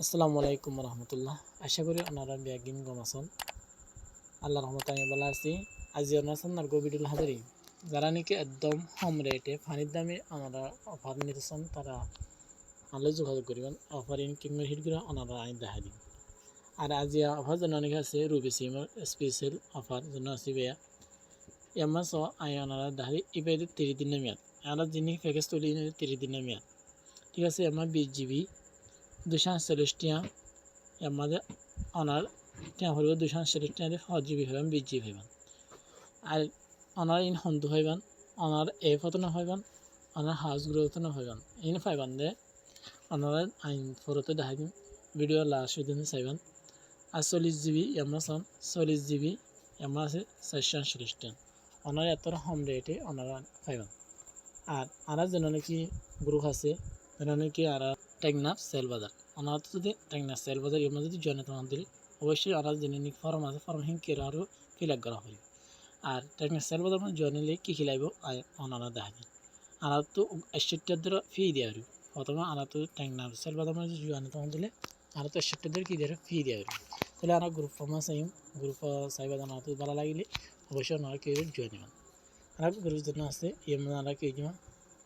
আসসালামু আলাইকুম রহমতুল্লাহ। আশা করি ওনারা ব্যাগিন গমাসন আল্লাহ রহমত আমি বলা আছি। আজি ওনার নার্গো ভিডিওল হাজারি যারা নাকি একদম কম রেটে পানির দামে ওনারা অফার নিতেছেন তারা আলো যোগাযোগ করবেন। অফার ইন কিংবা হিট করে ওনারা আইন দেখা দিন। আর আজি অফার জন্য অনেক আছে রুবি সিমের স্পেশাল অফার জন্য আছে বেয়া এমাস আই ওনারা দাহারি ইবাই 30 দিনের মেয়াদ। আর যিনি প্যাকেজ তুলি 30 দিনের মেয়াদ, ঠিক আছে। আমার 20 GB 240 আমাদের অনার টিয়া হইব 240 টাকা 4 GB হইবেন 20 GB হইবেন। আর অনার ইন হন্দু হইবেন, অনার এ ফতন হইবেন, অনার হাউস গ্রোথ হইবেন। ইন ফাইবান দে অনার আইন ফরতে দেখাই দিন। ভিডিও লাস্ট দিন চাইবেন। আর 40 GB এমন 40 GB এমন আছে 440 টাকা। অনার এত কম রেটে ওনারা পাইবেন। আর আরা যেন নাকি গ্রুপ আছে যেন নাকি আরা টেকনা সেল বাজার ওনারা তো যদি টেকনা সেল বাজার এর মধ্যে যদি জয়েন তখন দিলে অবশ্যই আরা যেন নাকি ফর্ম আছে ফর্ম হিংকে আরও ফিল আপ করা হবে। আর টেকনা সেল বাজার মানে জয়েন হলে কী খিলাইব ওনারা দেখা দিন। আরা তো 80 টাকা ফি দেওয়া হবে। প্রথমে আরা তো টেকনা সেল বাজার মানে জয়েন তখন দিলে আরা তো 80 টাকা কী দেওয়া ফি দেওয়া হবে। তাহলে আরা গ্রুপ ফর্ম চাইম গ্রুপ চাইবা জানা তো ভালো লাগিলে অবশ্যই ওনারা কেউ জয়েন হবেন। আর গ্রুপ জন্য আছে এমন আরা কেউ যাবেন,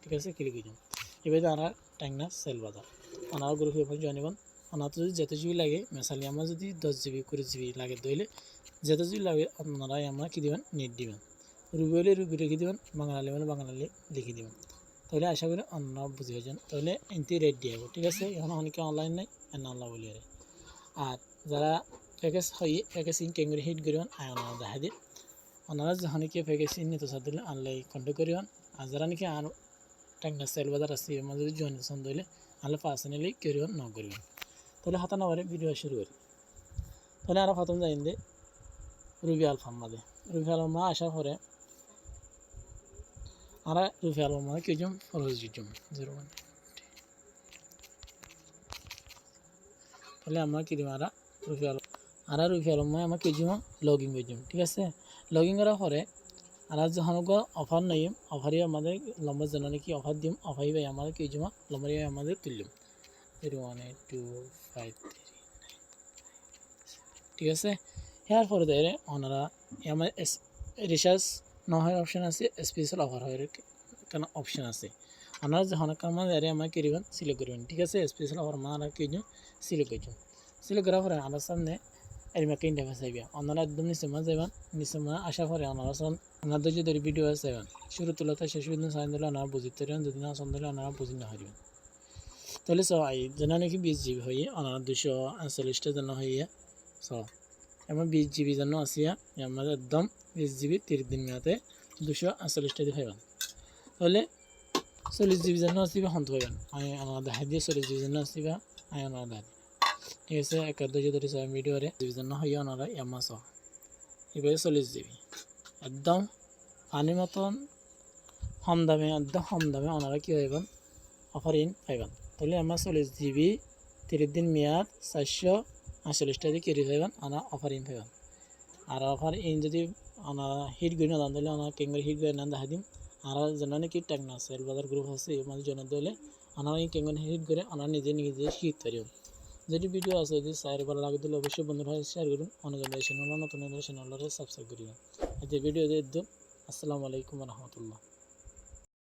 ঠিক আছে। ক্লিক হয়ে যাবেন। এবার আরা টেকনা সেল বাজার ওনারা গ্রুপে জয়েন হবেন। ওনার যদি যেতে জিবি লাগে মেসালি আমার যদি 10 GB 20 GB লাগে দইলে যেতে জিবি লাগে আপনারা আমরা কী দেবেন নেট দিবেন। রুবি হলে রুবি রেখে দেবেন, বাঙালি হলে বাঙালি লিখে দেবেন। তাহলে আশা করি আপনারা বুঝে যান। তাহলে এনতি রেট দিয়ে যাবো, ঠিক আছে। এখন অনেকে অনলাইন নাই আল্লাহ বলি আরে। আর যারা প্যাকেজ হয় প্যাকেজ ইন কেঙ্গুরি হিট করিবেন আয় ওনারা দেখা দিন। ওনারা যখন কি প্যাকেজ ইন নিতে চান দিলে অনলাইন কন্ট্যাক্ট করিবেন। আর যারা নাকি আর টেকনা সেল বাজার আছে এর মধ্যে যদি জয়েন করছেন দিলে আনলে পার্সোনালি করিবেন ন করিবেন। তাহলে হাতা নাবারে ভিডিও শুরু করি। তাহলে আমরা প্রথম যাই দে রুবি আলফাম মাঝে রুবি আলমা আসার পরে আমরা রুবি আলমা কেউ জম ফরজ জুম 01। তাহলে আমরা কি দিব রুবি আলমা আমরা কেউ জম লগ ইন করলাম, ঠিক আছে। লগ ইন করার পরে আর যখন অফার নাই অফারে আমাদের লম্বা জানা নাকি অফার দিম অফারই ভাই আমাদের কেউ জমা লম্বারি আমাদের তুললাম 0182539, ঠিক আছে। এর পরে দেয় ওনারা আমার রিচার্জ ন হয় অপশান আছে, স্পেশাল অফার হয় কেন অপশান আছে। ওনারা যখন কামার আমার করিবেন সিলেক্ট করবেন, ঠিক আছে। স্পেশাল অফার মারা কেউ সিলেক্ট করছেন। সিলেক্ট করার পরে আমার সামনে এরমাকে ইন্টারফেস আইবে। ওনারা একদম নিচে মা যাবেন, নিচে মা আসার পরে ওনারা ওনাদের যদি ভিডিও আছে শুরু তুলাতে শেষ পর্যন্ত সাইন দিলে ওনারা বুঝতে পারবেন, যদি না সাইন দিলে ওনারা বুঝি না হারিবেন। তাহলে যেন নাকি 20 GB হয়ে ওনারা 248টা যেন হইয়া এমন 20 GB যেন আসিয়া আমাদের একদম 20 GB 30 দিন মেয়াদে 248টা দিয়ে পাইবেন। তাহলে 40 GB যেন আসিবা হন্ত পাইবেন আমি ওনারা দেখা দিয়ে 40 GB যেন আসিবা আমি ওনারা দেখা দিই, ঠিক আছে। একাধিক যদি ভিডিওরে যেন হইয়া ওনারা এমাস এবারে 40 GB একদম পানির মতন কম দামে একদম কম দামে ওনারা কী পাইবেন অফার ইন পাইবেন। তাহলে আমার 40 GB 30 দিন মেয়াদ 448টা দিয়ে কেরি পাইবেন ওনারা অফার ইন পাইবেন। আর অফার ইন যদি ওনারা হিট করে না দাম দিলে ওনারা কেঙ্গুরি হিট করে না দেখা দিন। আর যেন নাকি টেকনা সেল বাজার গ্রুপ আছে মানে জন দিলে ওনারা কেঙ্গুরি হিট করে ওনারা নিজে নিজে হিট পারিবেন। যদি ভিডিও আছে যদি সাইড ভালো লাগে দিলে অবশ্যই বন্ধুরা শেয়ার করুন। অনেক চ্যানেল নতুন চ্যানেলটা সাবস্ক্রাইব করিবেন। এই ভিডিও দিয়ে আসসালামু আলাইকুম রহমতুল্লাহ।